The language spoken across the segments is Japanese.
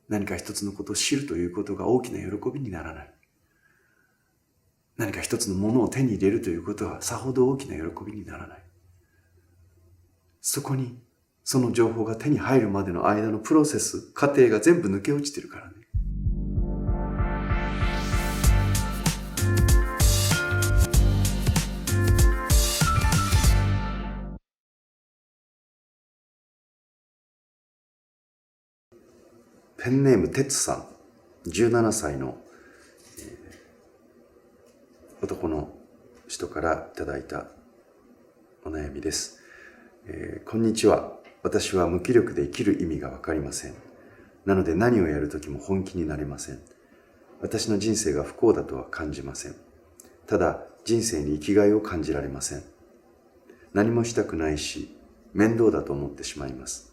何か一つのことを知るということが大きな喜びにならない。何か一つのものを手に入れるということはさほど大きな喜びにならない。そこにその情報が手に入るまでの間のプロセス、過程が全部抜け落ちてるからね。ペンネームてつさん、17歳の男の人からいただいたお悩みです。こんにちは。私は無気力で生きる意味がわかりません。なので何をやるときも本気になれません。私の人生が不幸だとは感じません。ただ人生に生きがいを感じられません。何もしたくないし、面倒だと思ってしまいます。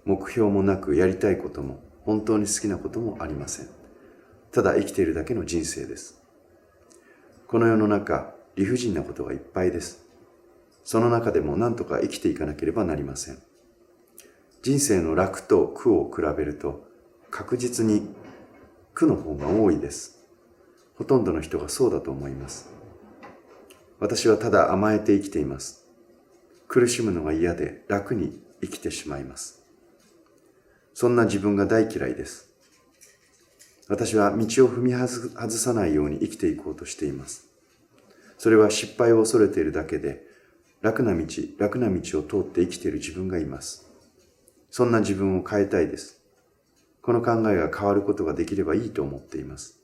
目標もなくやりたいことも本当に好きなこともありません。ただ生きているだけの人生です。この世の中、理不尽なことがいっぱいです。その中でも何とか生きていかなければなりません。人生の楽と苦を比べると確実に苦の方が多いです。ほとんどの人がそうだと思います。私はただ甘えて生きています。苦しむのが嫌で楽に生きてしまいます。そんな自分が大嫌いです。私は道を踏み外さないように生きていこうとしています。それは失敗を恐れているだけで、楽な道を通って生きている自分がいます。そんな自分を変えたいです。この考えが変わることができればいいと思っています。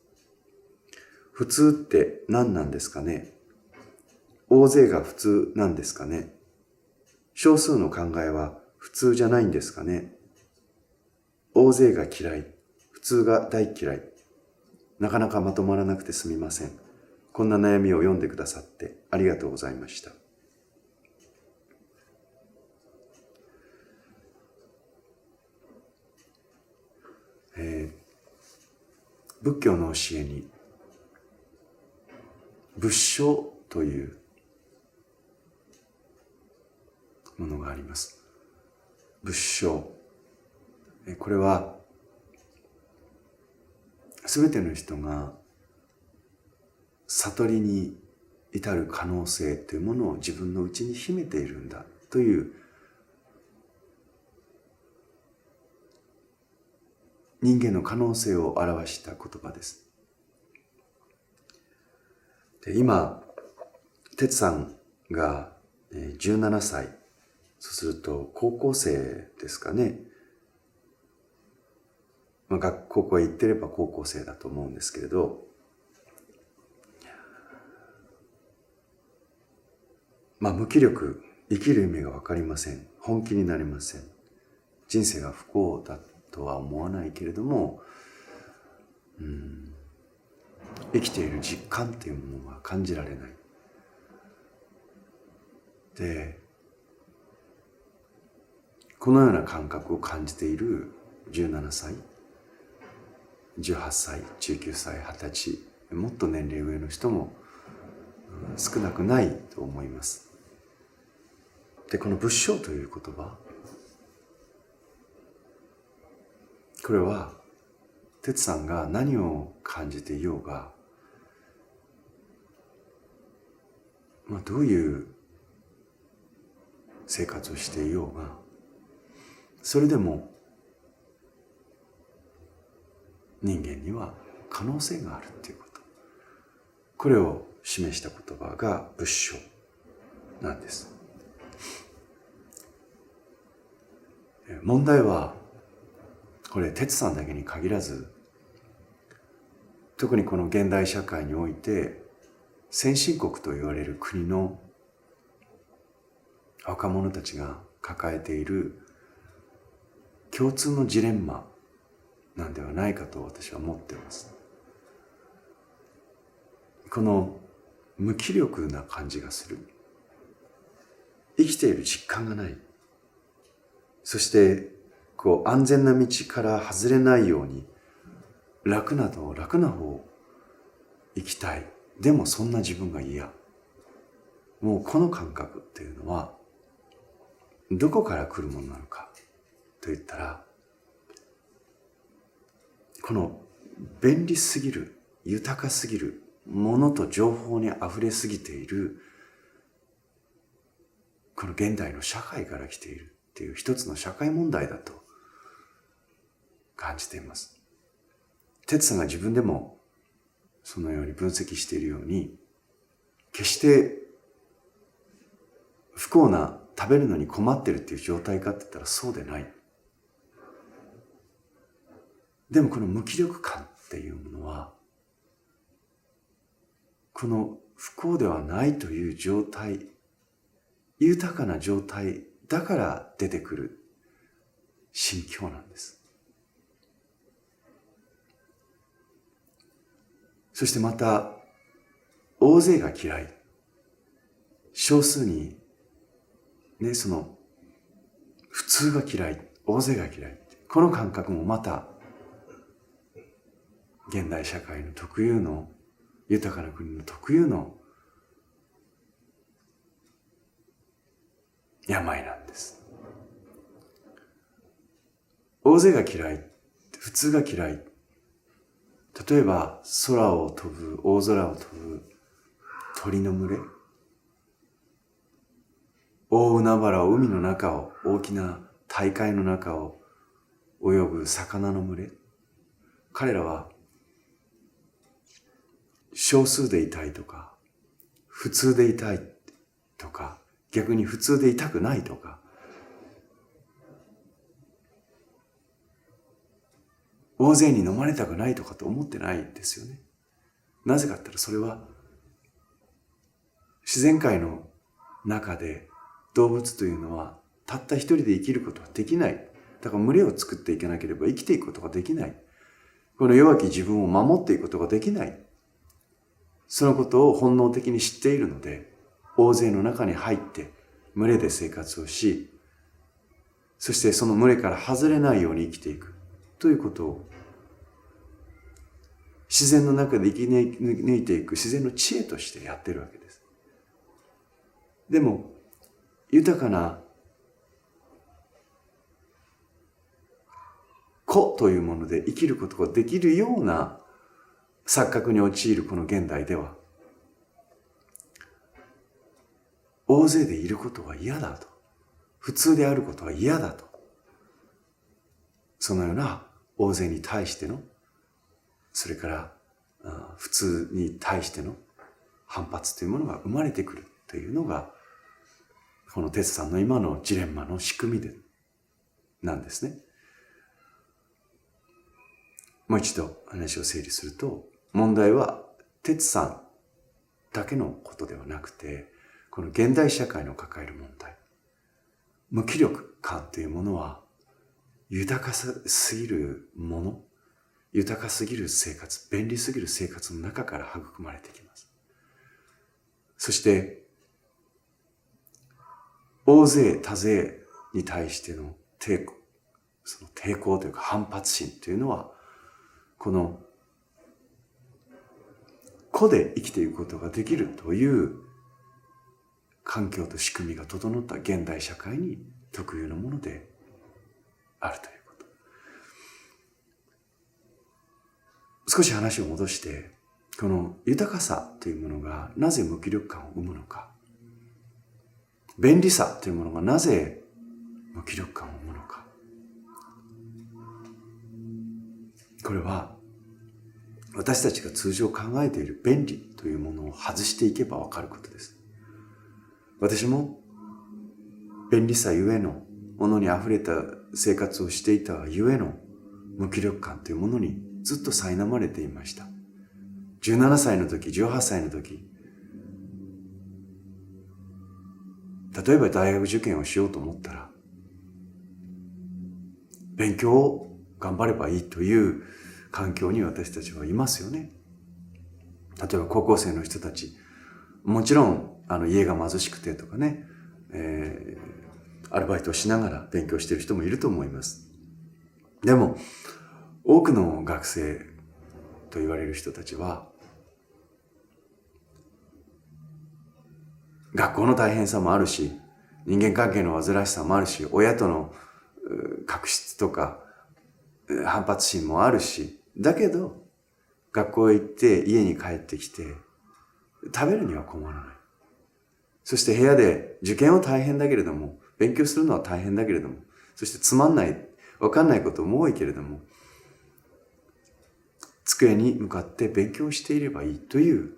普通って何なんですかね？大勢が普通なんですかね？少数の考えは普通じゃないんですかね？大勢が嫌い、普通が大嫌い。なかなかまとまらなくてすみません。こんな悩みを読んでくださってありがとうございました。仏教の教えに仏性というものがあります。仏性。これはすべての人が悟りに至る可能性というものを自分の内に秘めているんだという人間の可能性を表した言葉です。で、今、哲さんが17歳、そうすると高校生ですかね。高校へ行ってれば高校生だと思うんですけれど、無気力、生きる意味がわかりません。本気になりません。人生が不幸だとは思わないけれども、生きている実感というものが感じられない。で、このような感覚を感じている17歳、18歳、19歳、20歳、もっと年齢上の人も少なくないと思います。で、この仏性という言葉、これは哲さんが何を感じていようが、どういう生活をしていようが、それでも人間には可能性があるっていうこと、これを示した言葉が仏性なんです。問題はこれ哲さんだけに限らず、特にこの現代社会において先進国と言われる国の若者たちが抱えている共通のジレンマなんではないかと私は思っています。この無気力な感じがする。生きている実感がない。そして安全な道から外れないように楽な方を生きたい。でもそんな自分が嫌。もうこの感覚っていうのはどこから来るものなのかと言ったら、この便利すぎる、豊かすぎるものと情報にあふれすぎているこの現代の社会から来ているっていう一つの社会問題だと感じています。哲さんが自分でもそのように分析しているように、決して不幸な、食べるのに困ってるっていう状態かって言ったらそうでない。でもこの無気力感っていうものは、この不幸ではないという状態、豊かな状態だから出てくる心境なんです。そしてまた、大勢が嫌い。少数に、その、普通が嫌い。大勢が嫌い。この感覚もまた、現代社会の特有の、豊かな国の特有の病なんです。大勢が嫌い。普通が嫌い。例えば、空を飛ぶ、大空を飛ぶ鳥の群れ。大海原を、海の中を、大きな大海の中を泳ぐ魚の群れ。彼らは、少数でいたいとか、普通でいたいとか、逆に普通でいたくないとか、大勢に飲まれたくないとかと思ってないですよね。なぜかって言ったらそれは自然界の中で動物というのはたった一人で生きることはできない。だから群れを作っていかなければ生きていくことができない。この弱き自分を守っていくことができない。そのことを本能的に知っているので、大勢の中に入って群れで生活をし、そしてその群れから外れないように生きていくということを自然の中で生き抜いていく自然の知恵としてやっているわけです。でも豊かな個というもので生きることができるような錯覚に陥るこの現代では、大勢でいることは嫌だと、普通であることは嫌だと、そのような大勢に対しての、それから普通に対しての反発というものが生まれてくるというのが、この哲さんの今のジレンマの仕組みなんですね。もう一度話を整理すると、問題は哲さんだけのことではなくて、この現代社会の抱える問題、無気力感というものは豊かすぎるもの、豊かすぎる生活、便利すぎる生活の中から育まれてきます。そして大勢多勢に対してのその抵抗というか反発心というのは、この個で生きていくことができるという環境と仕組みが整った現代社会に特有のものであるということ。少し話を戻して、この豊かさというものがなぜ無気力感を生むのか、便利さというものがなぜ無気力感を生むのか、これは私たちが通常考えている便利というものを外していけばわかることです。私も便利さゆえのものにあふれた生活をしていたゆえの無気力感というものにずっと苛まれていました。17歳の時、18歳の時、例えば大学受験をしようと思ったら、勉強を頑張ればいいという環境に私たちはいますよね。例えば高校生の人たち、もちろん家が貧しくてとかね、アルバイトをしながら勉強している人もいると思います。でも多くの学生と言われる人たちは、学校の大変さもあるし、人間関係の煩わしさもあるし、親との確執とか反発心もあるし、だけど、学校へ行って家に帰ってきて、食べるには困らない。そして部屋で受験は大変だけれども、勉強するのは大変だけれども、そしてつまんない、わかんないことも多いけれども、机に向かって勉強していればいいという、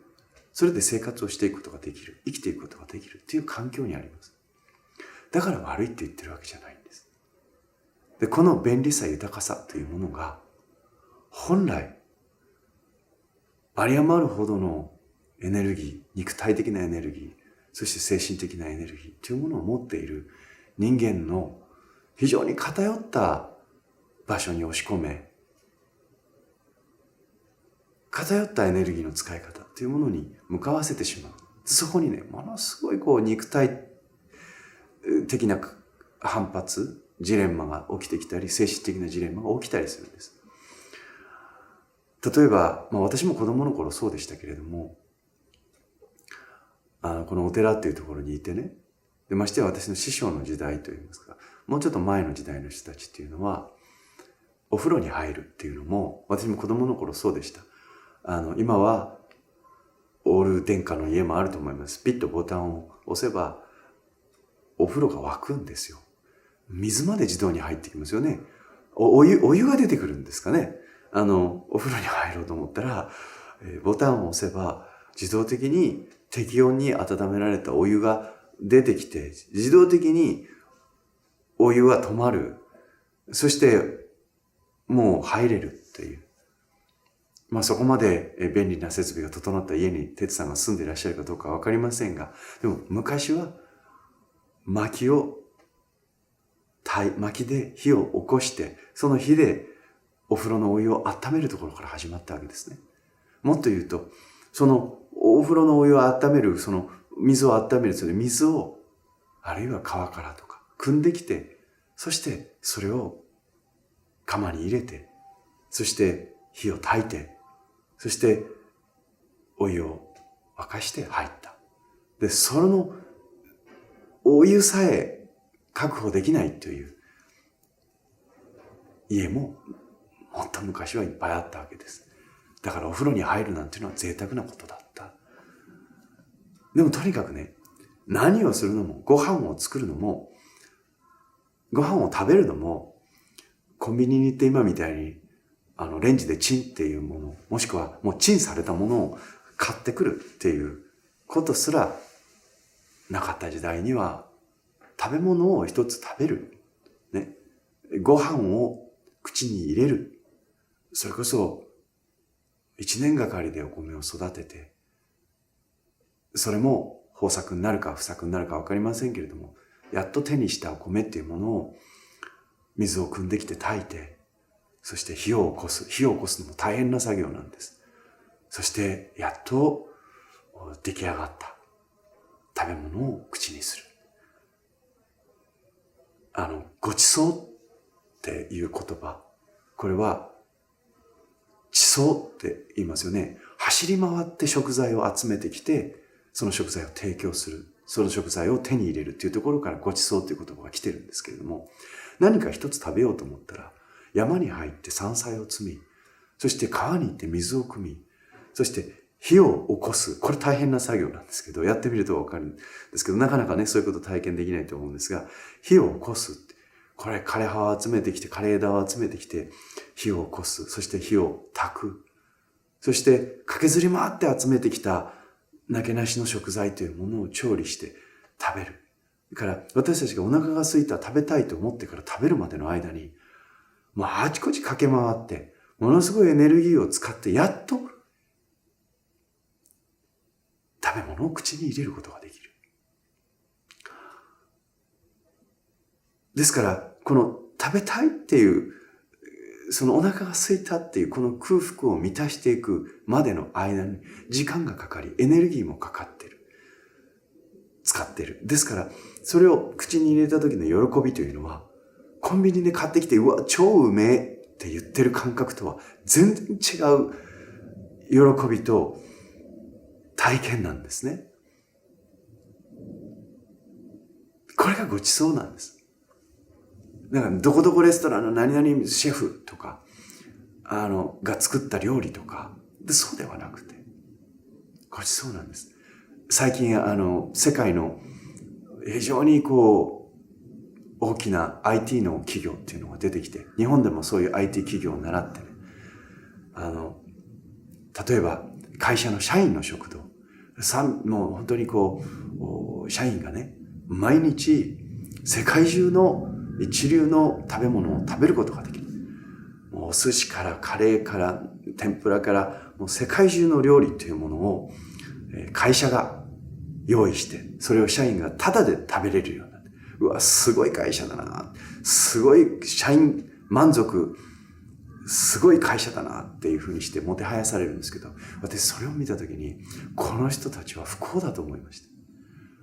それで生活をしていくことができる、生きていくことができるという環境にあります。だから悪いって言ってるわけじゃないんです。で、この便利さ、豊かさというものが、本来、有り余るほどのエネルギー、肉体的なエネルギー、そして精神的なエネルギーというものを持っている人間の非常に偏った場所に押し込め、偏ったエネルギーの使い方というものに向かわせてしまう。そこにね、ものすごい肉体的な反発、ジレンマが起きてきたり、精神的なジレンマが起きたりするんです。例えば、私も子供の頃そうでしたけれども、このお寺っていうところにいてね、でましてや私の師匠の時代といいますか、もうちょっと前の時代の人たちっていうのは、お風呂に入るっていうのも、私も子供の頃そうでした。今は、オール電化の家もあると思います。ピッとボタンを押せば、お風呂が沸くんですよ。水まで自動に入ってきますよね。お湯が出てくるんですかね。お風呂に入ろうと思ったら、ボタンを押せば、自動的に適温に温められたお湯が出てきて、自動的にお湯は止まる。そして、もう入れるっていう。そこまで便利な設備が整った家に哲さんが住んでいらっしゃるかどうかわかりませんが、でも昔は薪で火を起こして、その火でお風呂のお湯を温めるところから始まったわけですね。もっと言うと、そのお風呂のお湯を温める、その水を温める、それ水を、あるいは川からとか、汲んできて、そしてそれを釜に入れて、そして火を焚いて、そしてお湯を沸かして入った。で、そのお湯さえ確保できないという家ももっと昔はいっぱいあったわけです。だからお風呂に入るなんていうのは贅沢なことだった。でもとにかくね、何をするのも、ご飯を作るのも、ご飯を食べるのも、コンビニに行って今みたいにレンジでチンっていうもの、もしくはもうチンされたものを買ってくるっていうことすらなかった時代には、食べ物を一つ食べる、ね、ご飯を口に入れる、それこそ一年がかりでお米を育てて、それも豊作になるか不作になるかわかりませんけれども、やっと手にしたお米っていうものを水を汲んできて炊いて、そして火を起こすのも大変な作業なんです。そしてやっと出来上がった食べ物を口にする。ごちそうっていう言葉、これは地層って言いますよね。走り回って食材を集めてきて、その食材を提供する、その食材を手に入れるっていうところからごちそうという言葉が来てるんですけれども、何か一つ食べようと思ったら、山に入って山菜を摘み、そして川に行って水を汲み、そして火を起こす。これ大変な作業なんですけど、やってみるとわかるんですけど、なかなかね、そういうこと体験できないと思うんですが、火を起こす。これ枯れ葉を集めてきて、枯れ枝を集めてきて、火を起こす。そして火を焚く。そして駆けずり回って集めてきたなけなしの食材というものを調理して食べる。だから私たちがお腹が空いた、食べたいと思ってから食べるまでの間に、あちこち駆け回って、ものすごいエネルギーを使って、やっと食べ物を口に入れることができる。ですから、この食べたいっていう、そのお腹が空いたっていうこの空腹を満たしていくまでの間に時間がかかり、エネルギーもかかってる。使ってる。ですから、それを口に入れた時の喜びというのは、コンビニで買ってきて、うわ、超うめえって言ってる感覚とは全然違う喜びと体験なんですね。これがごちそうなんです。だから、どこどこレストランの何々シェフとか、が作った料理とか、そうではなくて、ごちそうなんです。最近、世界の非常に大きな IT の企業っていうのが出てきて、日本でもそういう IT 企業を習ってね、例えば会社の社員の食堂、もう本当に社員がね、毎日世界中の一流の食べ物を食べることができる。もうお寿司からカレーから天ぷらからもう世界中の料理というものを会社が用意して、それを社員がタダで食べれるようになって、うわ、すごい会社だな、すごい社員満足、すごい会社だなっていうふうにしてもてはやされるんですけど、私それを見たときに、この人たちは不幸だと思いました。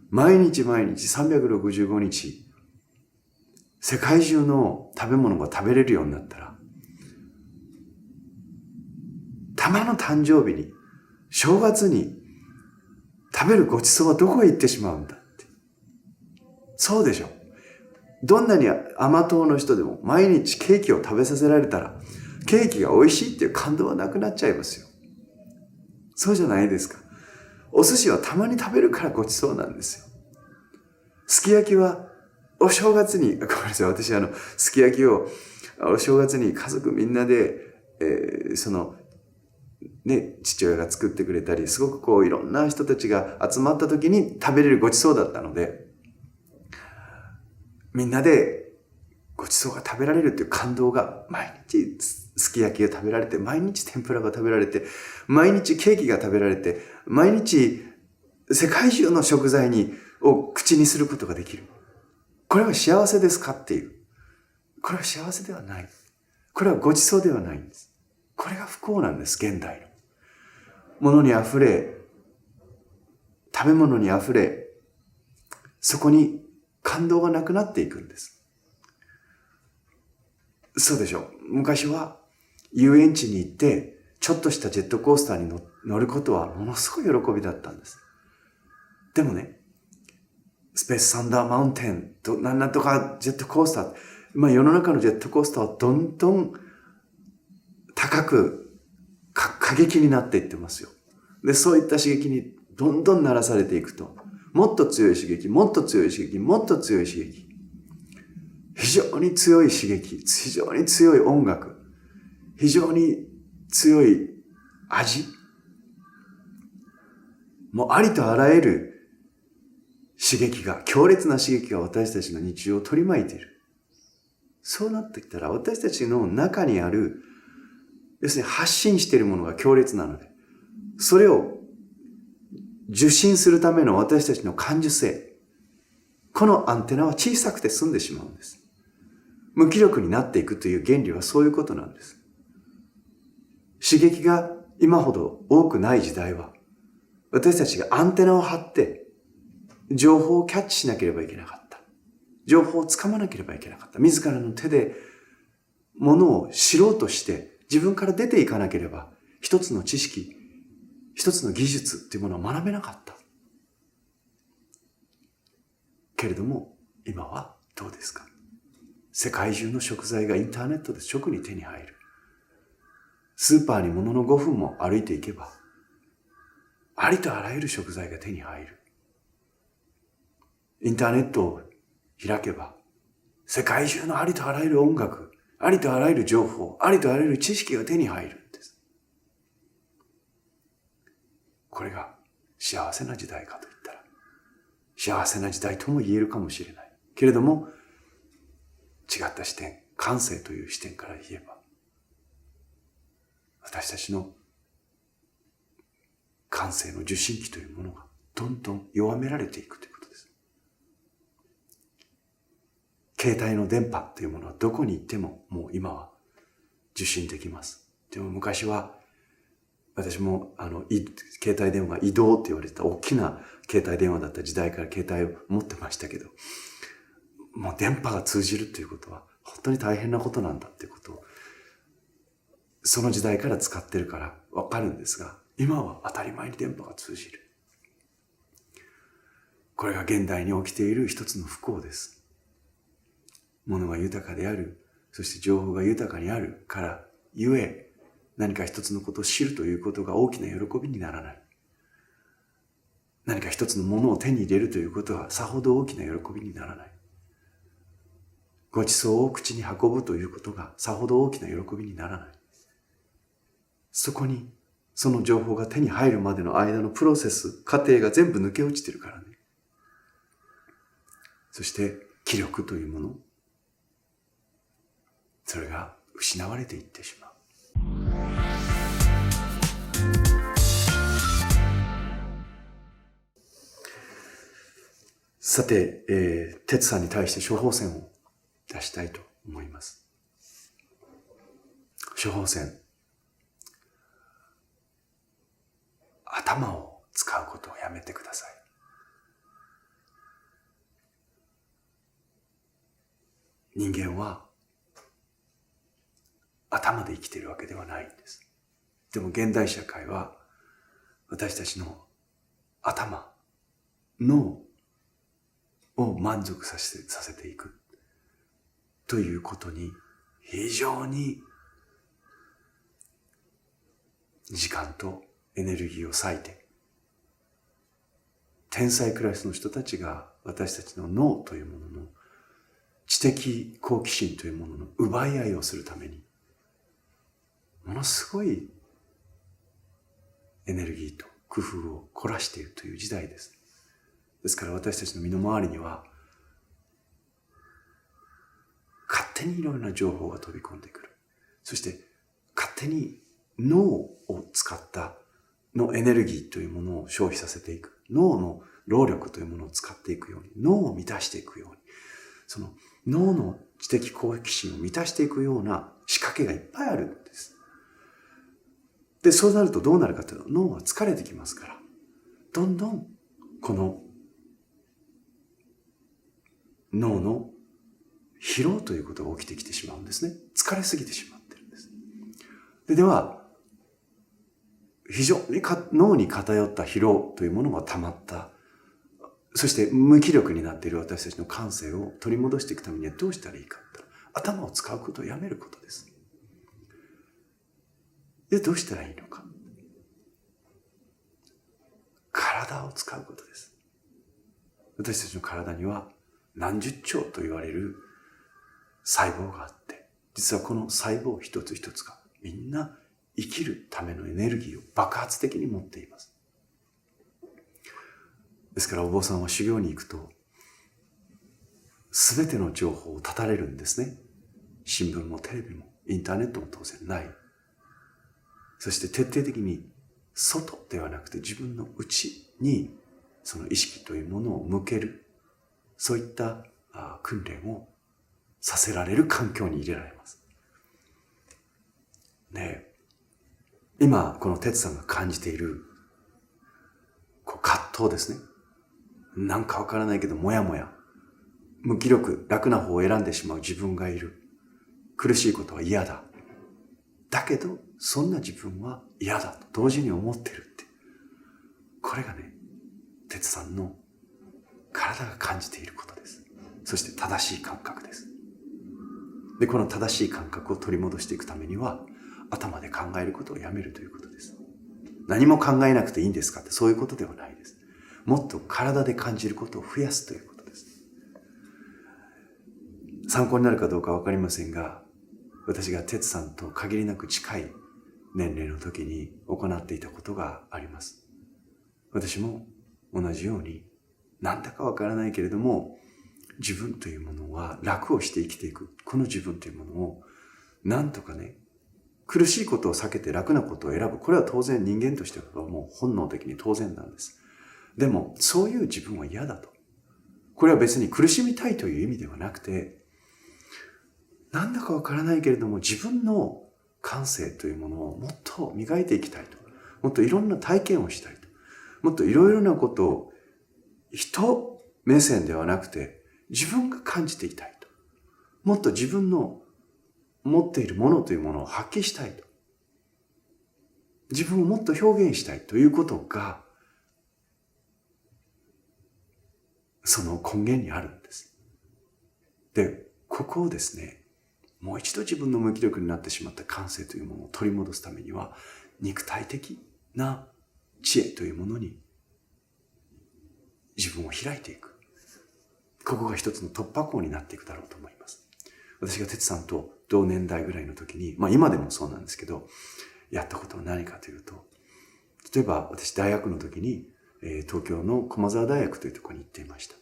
毎日毎日365日、世界中の食べ物が食べれるようになったら、たまの誕生日に、正月に食べるごちそうはどこへ行ってしまうんだって。そうでしょ。どんなに甘党の人でも毎日ケーキを食べさせられたら、ケーキが美味しいっていう感動はなくなっちゃいますよ。そうじゃないですか。お寿司はたまに食べるからごちそうなんですよ。すき焼きはお正月に、ごめんなさい、私すき焼きをお正月に家族みんなで、父親が作ってくれたり、すごくいろんな人たちが集まった時に食べれるごちそうだったので、みんなでごちそうが食べられるっていう感動が、毎日すき焼きが食べられて、毎日天ぷらが食べられて、毎日ケーキが食べられて、毎日世界中の食材を口にすることができる。これは幸せですかっていう。これは幸せではない。これはごちそうではないんです。これが不幸なんです、現代の。物にあふれ、食べ物にあふれ、そこに感動がなくなっていくんです。そうでしょう。昔は遊園地に行って、ちょっとしたジェットコースターに乗ることはものすごい喜びだったんです。でもね、スペースサンダーマウンテンとなんとかジェットコースター、世の中のジェットコースターはどんどん高く過激になっていってますよ。で、そういった刺激にどんどん慣らされていくと、もっと強い刺激、もっと強い刺激、もっと強い刺激。非常に強い刺激、非常に強い音楽、非常に強い味。もうありとあらゆる刺激が、強烈な刺激が私たちの日常を取り巻いている。そうなってきたら私たちの中にある、要するに発信しているものが強烈なので、それを受信するための私たちの感受性、このアンテナは小さくて済んでしまうんです。無気力になっていくという原理はそういうことなんです。刺激が今ほど多くない時代は、私たちがアンテナを張って情報をキャッチしなければいけなかった。情報をつかまなければいけなかった。自らの手で物を知ろうとして自分から出ていかなければ、一つの知識、一つの技術っていうものを学べなかった。けれども、今はどうですか？世界中の食材がインターネットで直に手に入る。スーパーにものの5分も歩いていけば、ありとあらゆる食材が手に入る。インターネットを開けば、世界中のありとあらゆる音楽、ありとあらゆる情報、ありとあらゆる知識が手に入るんです。これが幸せな時代かといったら、幸せな時代とも言えるかもしれない。けれども、違った視点、感性という視点から言えば、私たちの感性の受信機というものがどんどん弱められていくということです。携帯の電波というものはどこに行ってももう今は受信できます。でも昔は私も携帯電話移動って言われた大きな携帯電話だった時代から携帯を持ってましたけど、もう電波が通じるということは本当に大変なことなんだっていうことをその時代から使ってるからわかるんですが、今は当たり前に電波が通じる。これが現代に起きている一つの不幸です。物が豊かである、そして情報が豊かにあるからゆえ、何か一つのことを知るということが大きな喜びにならない。何か一つのものを手に入れるということはさほど大きな喜びにならない。ごちそうを口に運ぶということがさほど大きな喜びにならない。そこにその情報が手に入るまでの間のプロセス、過程が全部抜け落ちてるからね。そして気力というもの、それが失われていってしまう。さて、哲さんに対して処方箋を出したいと思います。処方箋。頭を使うことをやめてください。人間は頭で生きているわけではないんです。でも現代社会は私たちの頭、脳を満足させていくということに非常に時間とエネルギーを割いて、天才クラスの人たちが私たちの脳というものの知的好奇心というものの奪い合いをするためにものすごいエネルギーと工夫を凝らしているという時代です。ですから私たちの身の回りには勝手にいろいろな情報が飛び込んでくる。そして勝手に脳を使ったのエネルギーというものを消費させていく。脳の労力というものを使っていくように、脳を満たしていくように、その脳の知的好奇心を満たしていくような仕掛けがいっぱいあるんです。で、そうなるとどうなるかというと、脳は疲れてきますから、どんどんこの脳の疲労ということが起きてきてしまうんですね。疲れすぎてしまっているんです。では、非常に脳に偏った疲労というものが溜まった。そして無気力になっている私たちの感性を取り戻していくためにはどうしたらいいか。頭を使うことをやめることです。で、どうしたらいいのか。体を使うことです。私たちの体には何十兆と言われる細胞があって、実はこの細胞一つ一つがみんな生きるためのエネルギーを爆発的に持っています。ですからお坊さんは修行に行くと、すべての情報を断たれるんですね。新聞もテレビもインターネットも当然ない。そして徹底的に外ではなくて自分の内にその意識というものを向ける。そういった訓練をさせられる環境に入れられます。ねえ、今この哲さんが感じている葛藤ですね。なんかわからないけどもやもや、無気力、楽な方を選んでしまう自分がいる。苦しいことは嫌だ。だけどそんな自分は嫌だと同時に思ってるって。これがね、哲さんの体が感じていることです。そして正しい感覚です。で、この正しい感覚を取り戻していくためには、頭で考えることをやめるということです。何も考えなくていいんですかって、そういうことではないです。もっと体で感じることを増やすということです。参考になるかどうかわかりませんが、私が哲さんと限りなく近い年齢の時に行っていたことがあります。私も同じように、なんだかわからないけれども、自分というものは楽をして生きていく。この自分というものを、なんとかね、苦しいことを避けて楽なことを選ぶ。これは当然人間としてはもう本能的に当然なんです。でも、そういう自分は嫌だと。これは別に苦しみたいという意味ではなくて、なんだかわからないけれども、自分の感性というものをもっと磨いていきたいと。もっといろんな体験をしたいと。もっといろいろなことを人目線ではなくて自分が感じていたいと。もっと自分の持っているものというものを発揮したいと。自分をもっと表現したいということがその根源にあるんです。で、ここをですね、もう一度自分の無気力になってしまった感性というものを取り戻すためには、肉体的な知恵というものに自分を開いていく。ここが一つの突破口になっていくだろうと思います。私が哲さんと同年代ぐらいの時に、今でもそうなんですけど、やったことは何かというと、例えば私大学の時に、東京の駒沢大学というところに行っていました。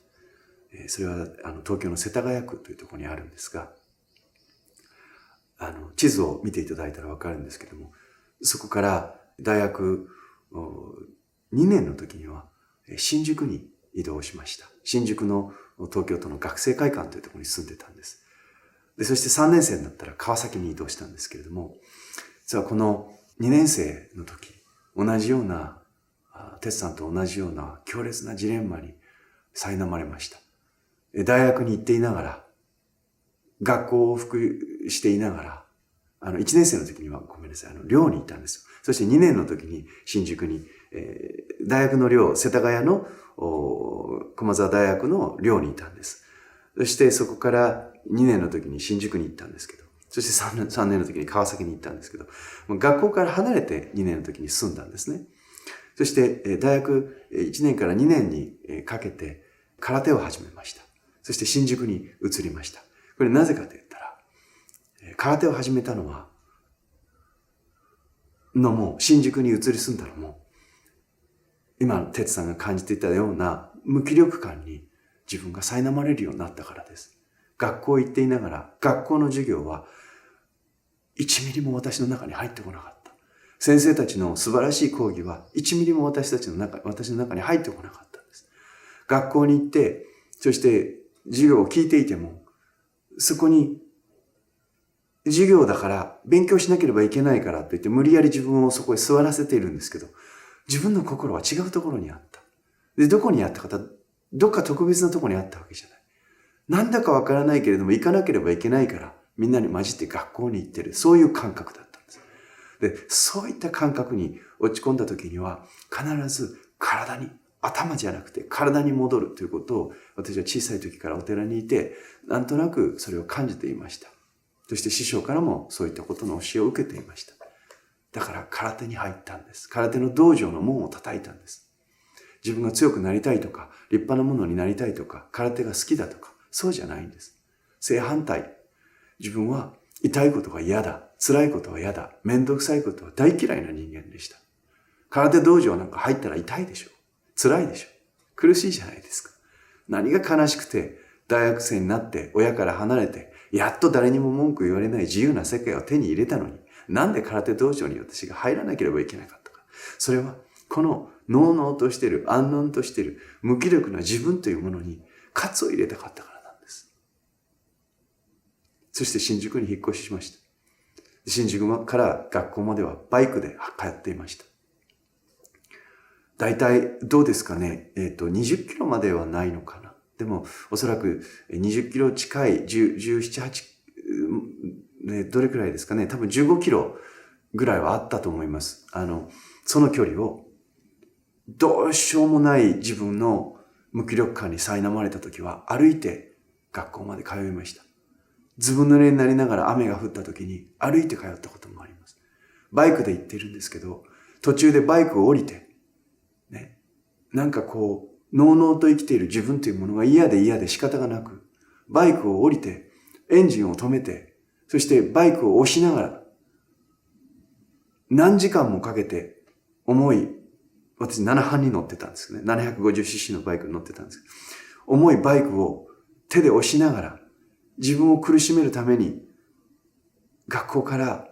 それは東京の世田谷区というところにあるんですが、地図を見ていただいたらわかるんですけども、そこから大学2年の時には新宿に移動しました。新宿の東京都の学生会館というところに住んでたんです。で、そして3年生になったら川崎に移動したんですけれども、実はこの2年生の時、同じような、哲さんと同じような強烈なジレンマに苛まれました。大学に行っていながら、学校を往復していながら、1年生の時にはごめんなさい、寮に行ったんですよ。そして2年の時に新宿に、大学の寮、世田谷の駒沢大学の寮にいたんです。そしてそこから2年の時に新宿に行ったんですけど、そして3年の時に川崎に行ったんですけど、学校から離れて2年の時に住んだんですね。そして大学1年から2年にかけて空手を始めました。そして新宿に移りました。これなぜかと言ったら、空手を始めたのも新宿に移り住んだのも、今の哲さんが感じていたような無気力感に自分が苛まれるようになったからです。学校行っていながら、学校の授業は1ミリも私の中に入ってこなかった。先生たちの素晴らしい講義は1ミリも私の中に入ってこなかったんです。学校に行って、そして授業を聞いていても、そこに授業だから勉強しなければいけないからと言って無理やり自分をそこへ座らせているんですけど、自分の心は違うところにあった。で、どこにあったかどっか特別なところにあったわけじゃない。なんだかわからないけれども行かなければいけないからみんなに混じって学校に行ってる。そういう感覚だったんです。で、そういった感覚に落ち込んだ時には必ず頭じゃなくて体に戻るということを私は小さい時からお寺にいてなんとなくそれを感じていました。そして師匠からもそういったことの教えを受けていました。だから空手に入ったんです。空手の道場の門を叩いたんです。自分が強くなりたいとか、立派なものになりたいとか、空手が好きだとか、そうじゃないんです。正反対。自分は痛いことが嫌だ。辛いことは嫌だ。めんどくさいことは大嫌いな人間でした。空手道場なんか入ったら痛いでしょ。辛いでしょ。苦しいじゃないですか。何が悲しくて、大学生になって親から離れて、やっと誰にも文句言われない自由な世界を手に入れたのに、なんで空手道場に私が入らなければいけなかったか。それは、こののうのうとしている、安穏としている、無気力な自分というものに、喝を入れたかったからなんです。そして新宿に引っ越ししました。新宿から学校まではバイクで通っていました。だいたいどうですかね、20キロまではないのかな。でも、おそらく20キロ近い、17、8、どれくらいですかね。多分15キロぐらいはあったと思います。その距離を、どうしようもない自分の無気力感に苛まれた時は、歩いて学校まで通いました。ずぶ濡れになりながら雨が降った時に歩いて通ったこともあります。バイクで行っているんですけど、途中でバイクを降りて、ね、なんかこう、のうのうと生きている自分というものが嫌で仕方がなく、バイクを降りて、エンジンを止めて、そしてバイクを押しながら、何時間もかけて私7班に乗ってたんですね。750cc のバイクに乗ってたんですけど、重いバイクを手で押しながら、自分を苦しめるために、学校から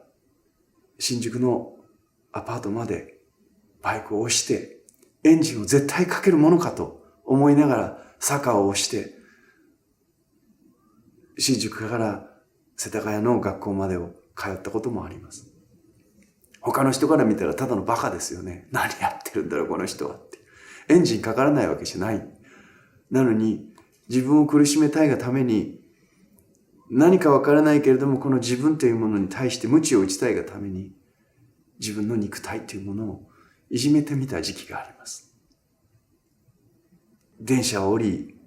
新宿のアパートまでバイクを押して、エンジンを絶対かけるものかと思いながら坂を押して、新宿から世田谷の学校までを通ったこともあります。他の人から見たらただのバカですよね。何やってるんだろうこの人はって。エンジンかからないわけじゃない。なのに自分を苦しめたいがために何かわからないけれどもこの自分というものに対して鞭を打ちたいがために自分の肉体というものをいじめてみた時期があります。電車を降り、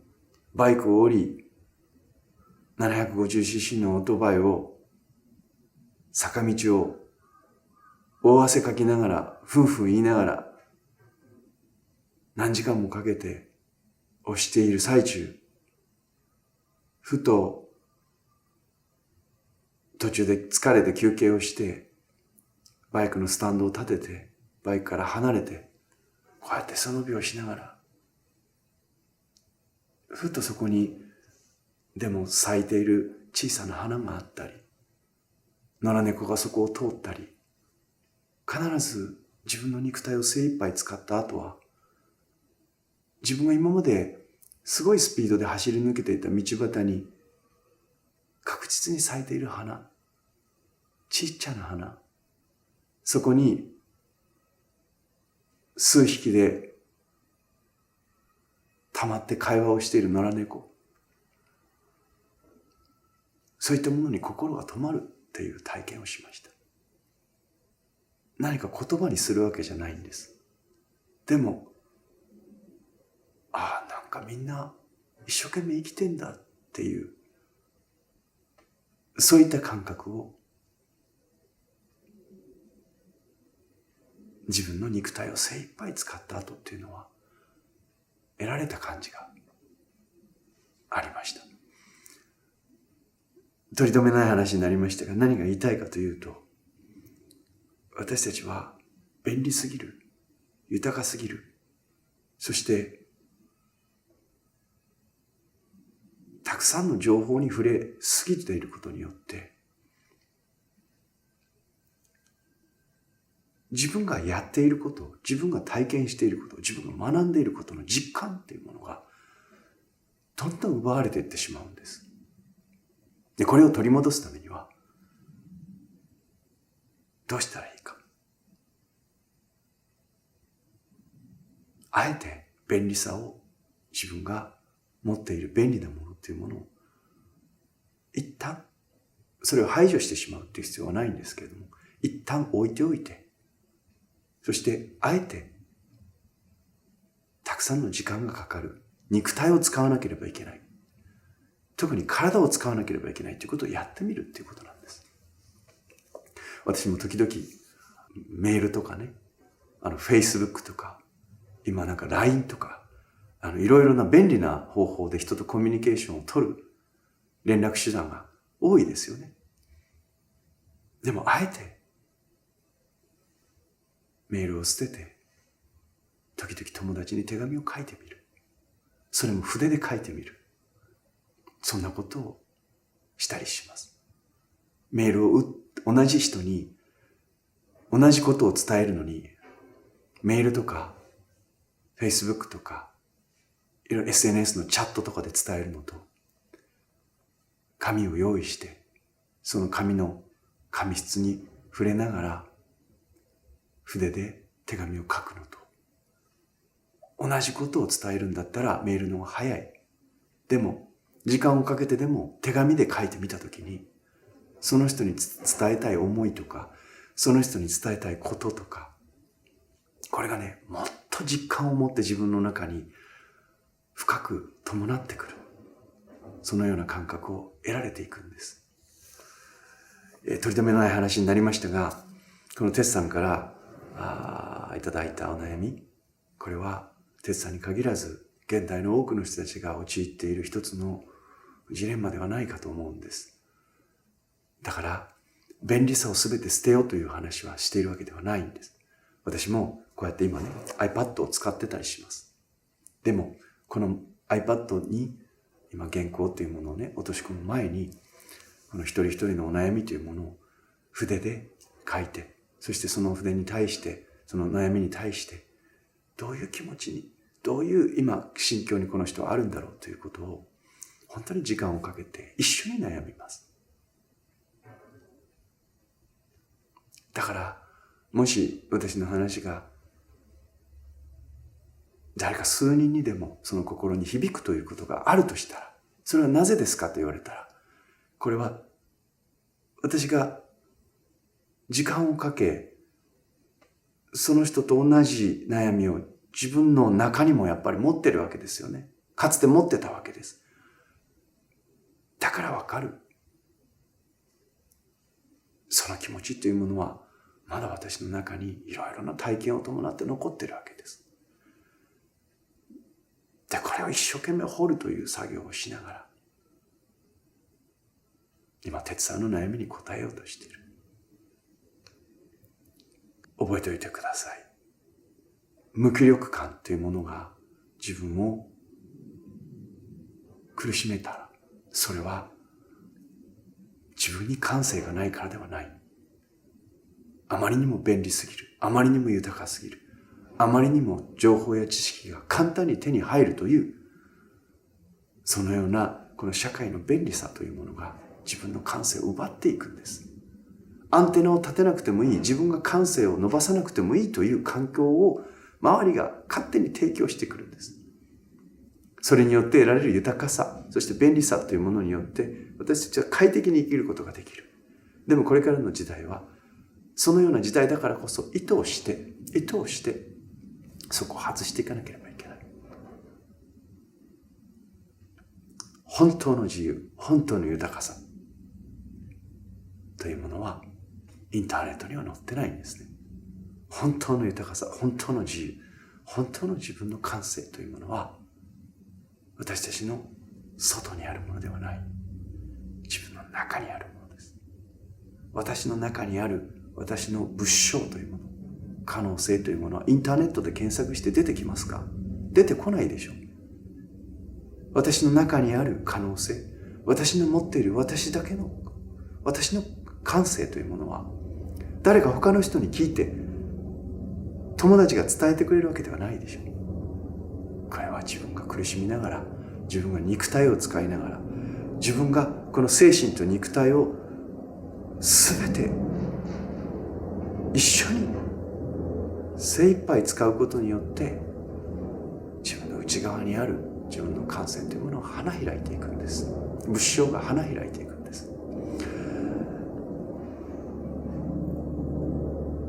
バイクを降り、750cc のオートバイを坂道を大汗かきながら、ふんふん言いながら、何時間もかけて押している最中、ふと途中で疲れて休憩をして、バイクのスタンドを立てて、バイクから離れて、こうやって背伸びをしながら、ふとそこにでも咲いている小さな花があったり、野良猫がそこを通ったり、必ず自分の肉体を精一杯使った後は、自分が今まですごいスピードで走り抜けていた道端に確実に咲いている花、ちっちゃな花、そこに数匹で溜まって会話をしている野良猫、そういったものに心が止まるっていう体験をしました。何か言葉にするわけじゃないんです。でも、なんかみんな一生懸命生きてんだっていう、そういった感覚を自分の肉体を精一杯使った後っていうのは得られた感じがありました。取り留めない話になりましたが、何が言いたいかというと、私たちは便利すぎる、豊かすぎる、そしてたくさんの情報に触れすぎていることによって、自分がやっていること、自分が体験していること、自分が学んでいることの実感っていうものがどんどん奪われていってしまうんです。で、これを取り戻すためにはどうしたらいいか。あえて便利さを、自分が持っている便利なものっていうものを一旦それを排除してしまうっていう必要はないんですけれども、一旦置いておいて、そしてあえてたくさんの時間がかかる肉体を使わなければいけない、特に体を使わなければいけないということをやってみるっていうことなんです。私も時々メールとかね、Facebook とか、今なんか LINE とか、いろいろな便利な方法で人とコミュニケーションを取る連絡手段が多いですよね。でもあえてメールを捨てて、時々友達に手紙を書いてみる。それも筆で書いてみる。そんなことをしたりします。メールを同じ人に同じことを伝えるのに、メールとか Facebook とかいろいろ SNS のチャットとかで伝えるのと、紙を用意してその紙の紙質に触れながら筆で手紙を書くのと、同じことを伝えるんだったらメールの方が早い。でも時間をかけてでも手紙で書いてみたときに、その人に伝えたい思いとか、その人に伝えたいこととか、これがね、もっと実感を持って自分の中に深く伴ってくる。そのような感覚を得られていくんです。取り留めのない話になりましたが、このテツさんからいただいたお悩み、これはテツさんに限らず現代の多くの人たちが陥っている一つのジレンマではないかと思うんです。だから便利さを全て捨てようという話はしているわけではないんです。私もこうやって今ね iPad を使ってたりします。でもこの iPad に今原稿というものをね落とし込む前に、この一人一人のお悩みというものを筆で書いて、そしてその筆に対して、その悩みに対してどういう気持ちに、どういう今心境にこの人はあるんだろうということを本当に時間をかけて一緒に悩みます。だからもし私の話が誰か数人にでもその心に響くということがあるとしたら、それはなぜですかと言われたら、これは私が時間をかけ、その人と同じ悩みを自分の中にもやっぱり持ってるわけですよね。かつて持ってたわけです。だからわかる。その気持ちというものはまだ私の中にいろいろな体験を伴って残っているわけです。で、これを一生懸命掘るという作業をしながら、今、哲さんの悩みに答えようとしている。覚えておいてください。無気力感というものが自分を苦しめたら、それは自分に感性がないからではない。あまりにも便利すぎる。あまりにも豊かすぎる。あまりにも情報や知識が簡単に手に入るという、そのようなこの社会の便利さというものが自分の感性を奪っていくんです。アンテナを立てなくてもいい、自分が感性を伸ばさなくてもいいという環境を周りが勝手に提供してくるんです。それによって得られる豊かさ、そして便利さというものによって私たちは快適に生きることができる。でもこれからの時代はそのような時代だからこそ意図をしてそこを外していかなければいけない。本当の自由、本当の豊かさというものはインターネットには載ってないんですね。本当の豊かさ、本当の自由、本当の自分の感性というものは私たちの外にあるものではない。自分の中にあるものです。私の中にある私の物性というもの、可能性というものはインターネットで検索して出てきますか？出てこないでしょう。私の中にある可能性、私の持っている私だけの、私の感性というものは誰か他の人に聞いて友達が伝えてくれるわけではないでしょう。これは自分が苦しみながら、自分が肉体を使いながら、自分がこの精神と肉体を全て一緒に精一杯使うことによって自分の内側にある自分の感性というものを花開いていくんです。物性が花開いていくんです。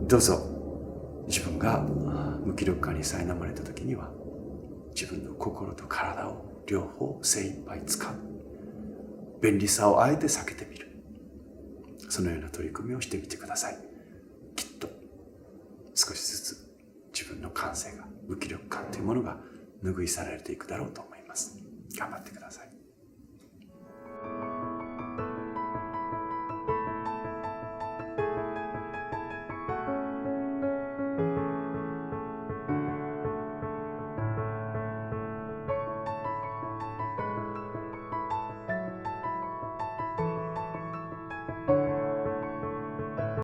どうぞ自分が無気力感に苛まれた時には自分の心と体を両方精一杯使う。便利さをあえて避けてみる。そのような取り組みをしてみてください。きっと少しずつ自分の感性が、無気力感というものが拭い去られていくだろうと思います。頑張ってください。